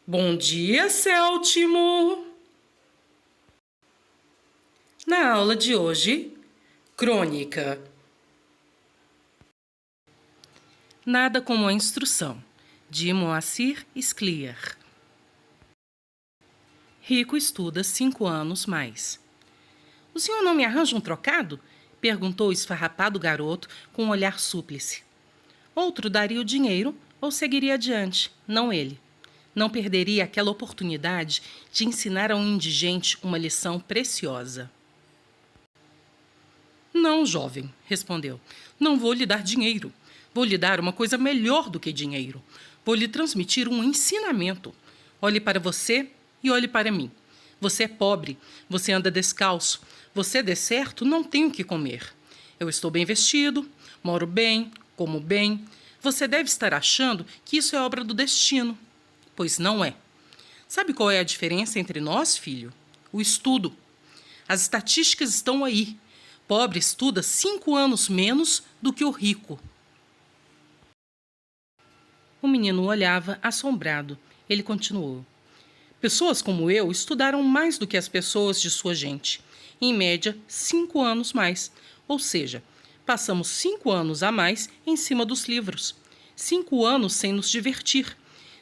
Bom dia, Céltimo! Na aula de hoje, crônica. Nada como a instrução, de Moacir Scliar. Rico estuda 5 anos mais. O senhor não me arranja um trocado? Perguntou o esfarrapado garoto com um olhar súplice. Outro daria o dinheiro ou seguiria adiante, não ele. Não perderia aquela oportunidade de ensinar a um indigente uma lição preciosa. Não, jovem, respondeu. Não vou lhe dar dinheiro. Vou lhe dar uma coisa melhor do que dinheiro. Vou lhe transmitir um ensinamento. Olhe para você e olhe para mim. Você é pobre, você anda descalço. Você, de certo, não tem o que comer. Eu estou bem vestido, moro bem, como bem. Você deve estar achando que isso é obra do destino. Pois não é. Sabe qual é a diferença entre nós, filho? O estudo. As estatísticas estão aí. Pobre estuda 5 anos menos do que o rico. O menino olhava assombrado. Ele continuou. Pessoas como eu estudaram mais do que as pessoas de sua gente. Em média, 5 anos mais. Ou seja, passamos 5 anos a mais em cima dos livros. 5 anos sem nos divertir.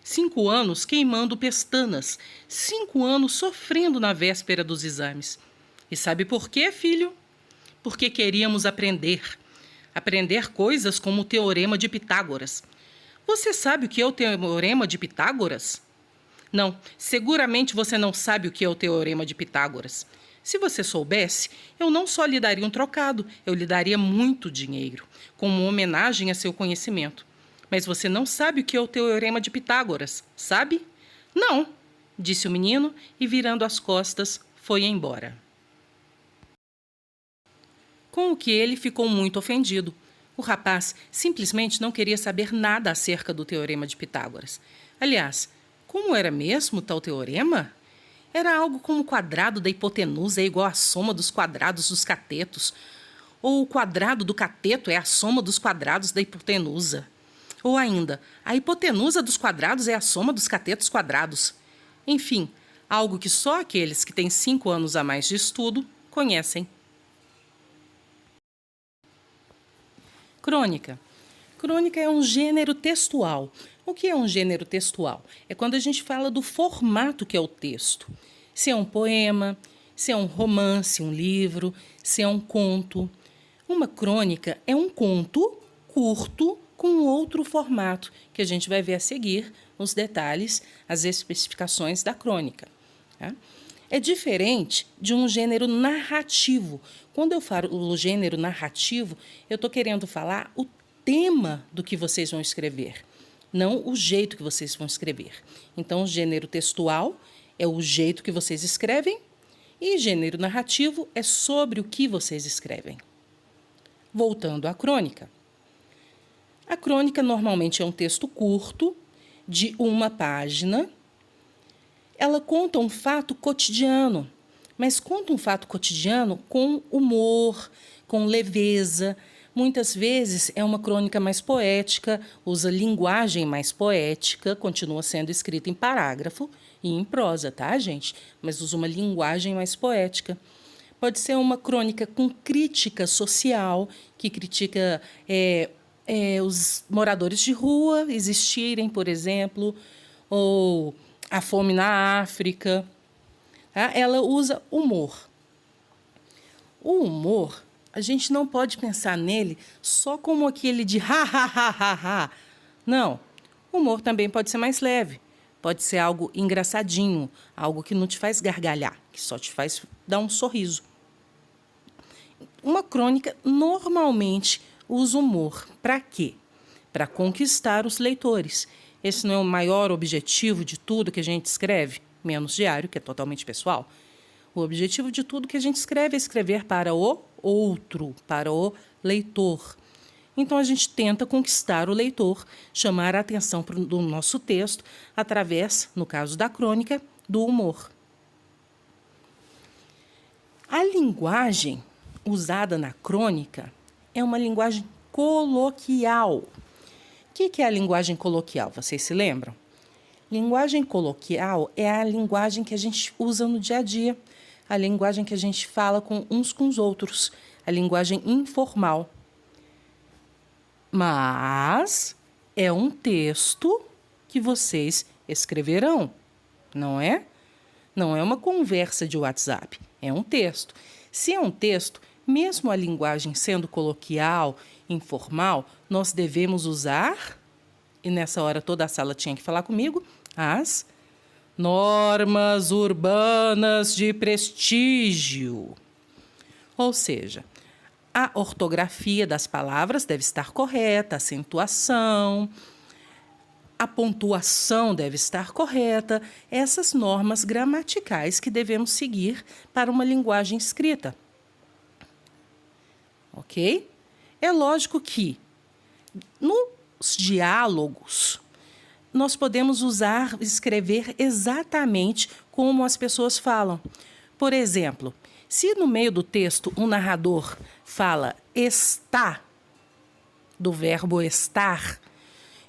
5 anos queimando pestanas. 5 anos sofrendo na véspera dos exames. E sabe por quê, filho? Porque queríamos aprender. Aprender coisas como o Teorema de Pitágoras. Você sabe o que é o Teorema de Pitágoras? Não, seguramente você não sabe o que é o Teorema de Pitágoras. Se você soubesse, eu não só lhe daria um trocado, eu lhe daria muito dinheiro, como homenagem a seu conhecimento. Mas você não sabe o que é o Teorema de Pitágoras, sabe? Não, disse o menino e, virando as costas, foi embora. Com o que ele ficou muito ofendido. O rapaz simplesmente não queria saber nada acerca do Teorema de Pitágoras. Aliás, como era mesmo tal teorema? Era algo como o quadrado da hipotenusa é igual à soma dos quadrados dos catetos. Ou o quadrado do cateto é a soma dos quadrados da hipotenusa. Ou ainda, a hipotenusa dos quadrados é a soma dos catetos quadrados. Enfim, algo que só aqueles que têm 5 anos a mais de estudo conhecem. Crônica. Crônica é um gênero textual. O que é um gênero textual? É quando a gente fala do formato que é o texto. Se é um poema, se é um romance, um livro, se é um conto. Uma crônica é um conto curto com outro formato, que a gente vai ver a seguir os detalhes, as especificações da crônica. Tá? É diferente de um gênero narrativo. Quando eu falo gênero narrativo, eu estou querendo falar o tema do que vocês vão escrever, não o jeito que vocês vão escrever. Então, gênero textual é o jeito que vocês escrevem e gênero narrativo é sobre o que vocês escrevem. Voltando à crônica. A crônica normalmente é um texto curto, de 1 página. Ela conta um fato cotidiano, mas conta um fato cotidiano com humor, com leveza. Muitas vezes é uma crônica mais poética, usa linguagem mais poética, continua sendo escrita em parágrafo e em prosa, tá, gente? Mas usa uma linguagem mais poética. Pode ser uma crônica com crítica social, que critica os moradores de rua existirem, por exemplo, ou a fome na África. Tá? Ela usa humor. O humor, a gente não pode pensar nele só como aquele de ha, ha, ha, ha, ha. Não, o humor também pode ser mais leve. Pode ser algo engraçadinho, algo que não te faz gargalhar, que só te faz dar um sorriso. Uma crônica normalmente usa humor. Para quê? Para conquistar os leitores. Esse não é o maior objetivo de tudo que a gente escreve, menos diário, que é totalmente pessoal. O objetivo de tudo que a gente escreve é escrever para o outro, para o leitor. Então, a gente tenta conquistar o leitor, chamar a atenção do nosso texto através, no caso da crônica, do humor. A linguagem usada na crônica é uma linguagem coloquial. O que é a linguagem coloquial? Vocês se lembram? Linguagem coloquial é a linguagem que a gente usa no dia a dia, a linguagem que a gente fala com uns com os outros, a linguagem informal. Mas é um texto que vocês escreverão, não é? Não é uma conversa de WhatsApp, é um texto. Se é um texto, mesmo a linguagem sendo coloquial, informal, nós devemos usar, e nessa hora toda a sala tinha que falar comigo, as normas urbanas de prestígio. Ou seja, a ortografia das palavras deve estar correta, a acentuação, a pontuação deve estar correta, essas normas gramaticais que devemos seguir para uma linguagem escrita. Ok? É lógico que nos diálogos nós podemos escrever exatamente como as pessoas falam. Por exemplo, se no meio do texto o narrador fala está, do verbo estar,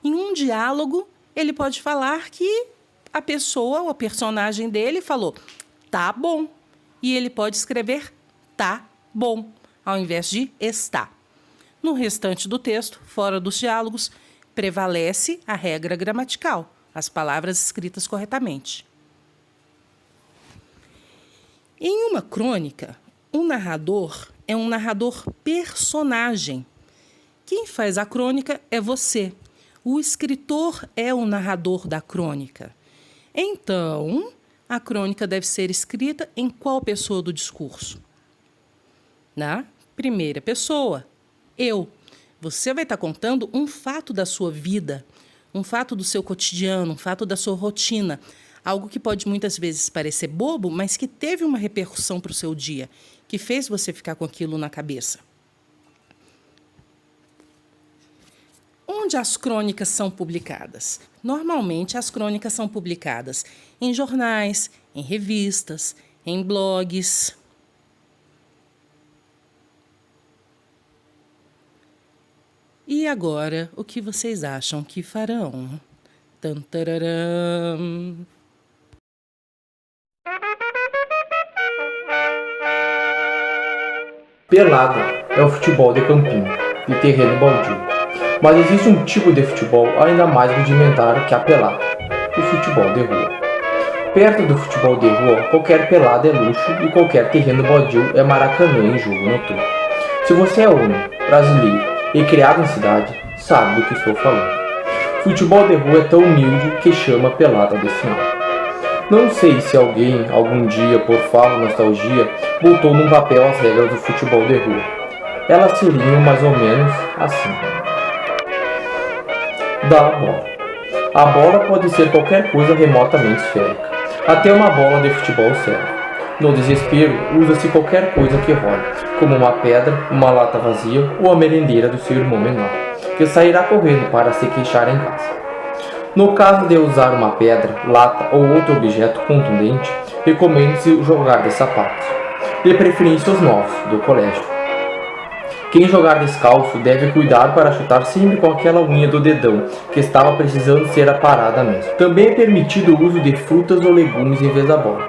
em um diálogo ele pode falar que a pessoa, o personagem dele falou tá bom. E ele pode escrever tá bom, ao invés de está. No restante do texto, fora dos diálogos, prevalece a regra gramatical, as palavras escritas corretamente. Em uma crônica, o narrador é um narrador personagem. Quem faz a crônica é você. O escritor é o narrador da crônica. Então, a crônica deve ser escrita em qual pessoa do discurso? Na primeira pessoa, eu. Você vai estar contando um fato da sua vida, um fato do seu cotidiano, um fato da sua rotina, algo que pode muitas vezes parecer bobo, mas que teve uma repercussão para o seu dia, que fez você ficar com aquilo na cabeça. Onde as crônicas são publicadas? Normalmente, as crônicas são publicadas em jornais, em revistas, em blogs. E agora, o que vocês acham que farão? Tantararam. Pelada é o futebol de campinho, de terreno baldio. Mas existe um tipo de futebol ainda mais rudimentar que a pelada, o futebol de rua. Perto do futebol de rua, qualquer pelada é luxo e qualquer terreno baldio é Maracanã em jogo noturno. Se você é homem, brasileiro e criado em cidade, sabe do que estou falando. Futebol de rua é tão humilde que chama pelada de final. Não sei se alguém, algum dia, por fala nostalgia, botou num papel as regras do futebol de rua. Elas seriam mais ou menos assim. Da bola. A bola pode ser qualquer coisa remotamente esférica, até uma bola de futebol serve. No desespero, usa-se qualquer coisa que role, como uma pedra, uma lata vazia ou a merendeira do seu irmão menor, que sairá correndo para se queixar em casa. No caso de usar uma pedra, lata ou outro objeto contundente, recomenda-se jogar de sapatos, de preferência os novos, do colégio. Quem jogar descalço deve cuidar para chutar sempre com aquela unha do dedão, que estava precisando ser aparada mesmo. Também é permitido o uso de frutas ou legumes em vez da bola.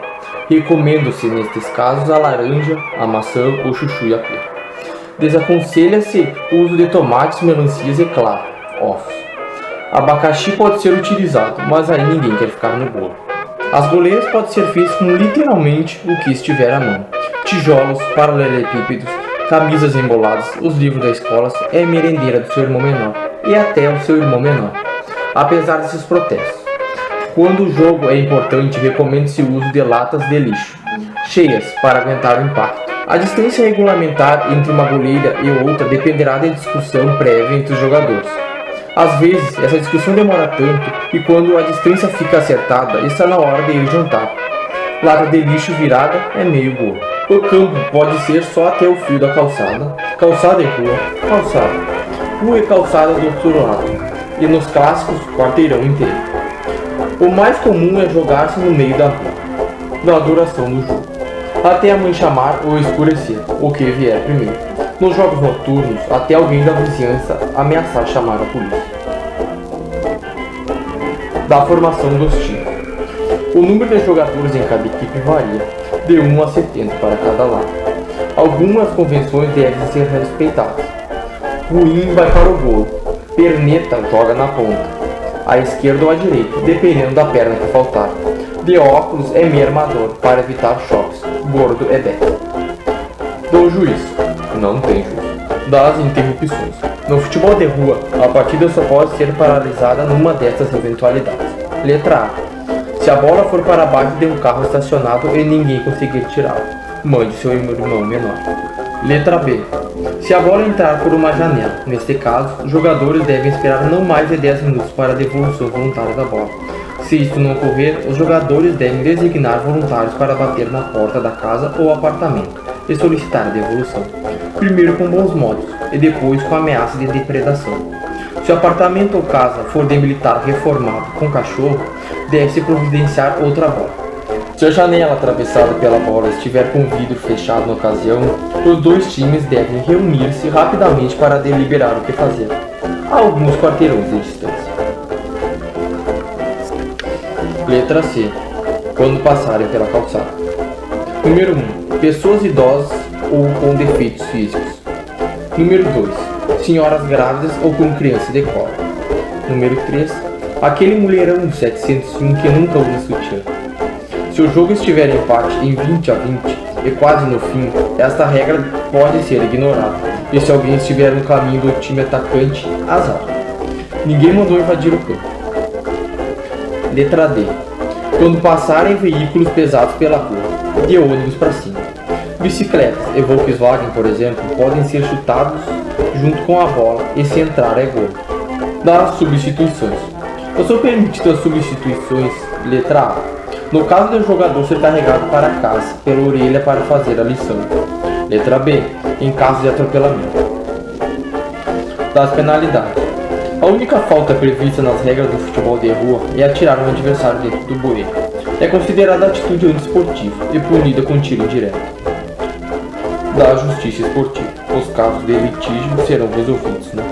Recomendo-se, nestes casos, a laranja, a maçã, o chuchu e a pera. Desaconselha-se o uso de tomates, melancias e, claro, ovos. Abacaxi pode ser utilizado, mas aí ninguém quer ficar no bolo. As goleiras podem ser feitas com literalmente o que estiver à mão. Tijolos, paralelepípedos, camisas emboladas, os livros da escola, é a merendeira do seu irmão menor e até o seu irmão menor. Apesar desses protestos, quando o jogo é importante, recomenda-se o uso de latas de lixo, cheias para aguentar o impacto. A distância regulamentar entre uma goleira e outra dependerá da discussão prévia entre os jogadores. Às vezes, essa discussão demora tanto e quando a distância fica acertada, está na hora de ir jantar. Lata de lixo virada é meio gol. O campo pode ser só até o fio da calçada, calçada e rua, calçada, rua e calçada do outro lado, e nos clássicos, quarteirão inteiro. O mais comum é jogar-se no meio da rua, na duração do jogo, até a mãe chamar ou escurecer, o que vier primeiro. Nos jogos noturnos, até alguém da vizinhança ameaçar chamar a polícia. da formação dos times. O número de jogadores em cada equipe varia, de 1 a 70 para cada lado. Algumas convenções devem ser respeitadas. Ruim vai para o gol, perneta joga na ponta, à esquerda ou à direita, dependendo da perna que faltar. De óculos é meio armador, para evitar choques, gordo é 10. Do juiz, não tem juiz. Das interrupções. No futebol de rua, a partida só pode ser paralisada numa dessas eventualidades. Letra A. Se a bola for para baixo de um carro estacionado e ninguém conseguir tirá-la, mande seu irmão menor. Letra B. Se a bola entrar por uma janela, neste caso, os jogadores devem esperar não mais de 10 minutos para a devolução voluntária da bola. Se isso não ocorrer, os jogadores devem designar voluntários para bater na porta da casa ou apartamento e solicitar a devolução, primeiro com bons modos e depois com ameaça de depredação. Se o apartamento ou casa for de militar reformado com cachorro, deve-se providenciar outra bola. Se a janela atravessada pela bola estiver com vidro fechado na ocasião, os dois times devem reunir-se rapidamente para deliberar o que fazer, a alguns quarteirões de distância. Letra C. Quando passarem pela calçada. Número 1. Pessoas idosas ou com defeitos físicos. Número 2. Senhoras grávidas ou com criança de colo. Número 3. Aquele mulherão 701 que nunca usa sutiã. Se o jogo estiver em empate em 20 a 20 e quase no fim, esta regra pode ser ignorada. E se alguém estiver no caminho do time atacante, azar. Ninguém mandou invadir o campo. Letra D. Quando passarem veículos pesados pela rua, de ônibus para cima. Bicicletas e Volkswagen, por exemplo, podem ser chutados junto com a bola e se entrar é gol. Das substituições. Não são permitidas substituições. Letra A. No caso do jogador ser carregado para casa pela orelha para fazer a lição. Letra B. Em caso de atropelamento. Das penalidades. A única falta prevista nas regras do futebol de rua é atirar um adversário dentro do bueiro. É considerada atitude antiesportiva e punida com tiro direto. Da justiça esportiva. Os casos de litígio serão resolvidos, né?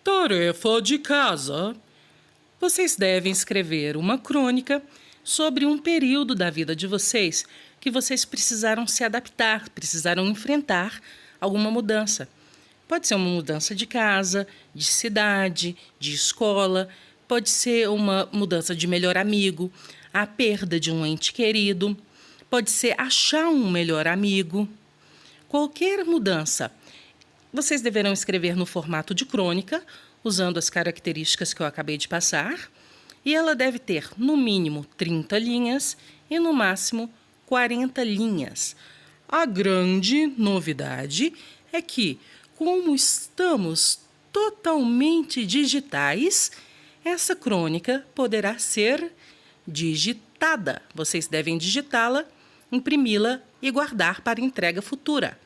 Tarefa de casa. Vocês devem escrever uma crônica sobre um período da vida de vocês que vocês precisaram se adaptar, precisaram enfrentar alguma mudança. Pode ser uma mudança de casa, de cidade, de escola, pode ser uma mudança de melhor amigo, a perda de um ente querido, pode ser achar um melhor amigo. Qualquer mudança. Vocês deverão escrever no formato de crônica, usando as características que eu acabei de passar, e ela deve ter, no mínimo, 30 linhas e, no máximo, 40 linhas. A grande novidade é que, como estamos totalmente digitais, essa crônica poderá ser digitada. Vocês devem digitá-la, imprimi-la e guardar para entrega futura.